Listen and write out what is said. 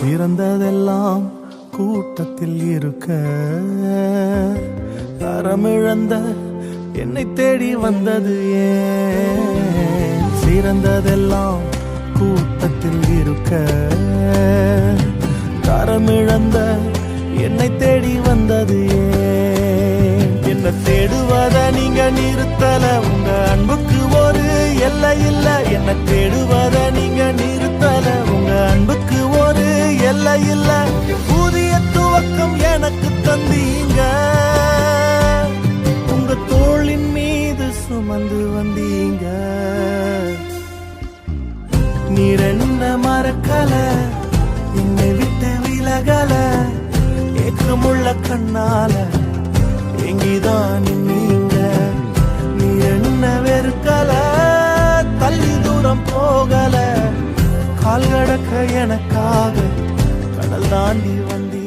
சிறந்ததெல்லாம் கூட்டத்தில் இருக்க தரமிழந்த என்னை தேடி வந்தது ஏன்? சிறந்ததெல்லாம் கூட்டத்தில் இருக்க தரமிழந்த என்னை தேடி வந்தது ஏன்? என்ன தேடுவத நீங்க நிறுத்தல, உங்க அன்புக்கு ஒரு எல்லை இல்ல. என்ன தேடுவத நீங்க நிறுத்தல, உங்க அன்புக்கு ஒரு எல்லை இல்ல. புதிய துவக்கம் எனக்கு தந்தீங்க, உங்க தோளின் மீது சுமந்து வந்தீங்க. நீர் என்ன மறக்கல, என்னை விட்டு விலகல, ஏக்கமுள்ள கண்ணால எங்கிதான் நீங்க. நீ என்ன வெறுக்கல, தள்ளி தூரம் போகல, கால் கடக்க எனக்காக கடல் தாண்டி வந்தி.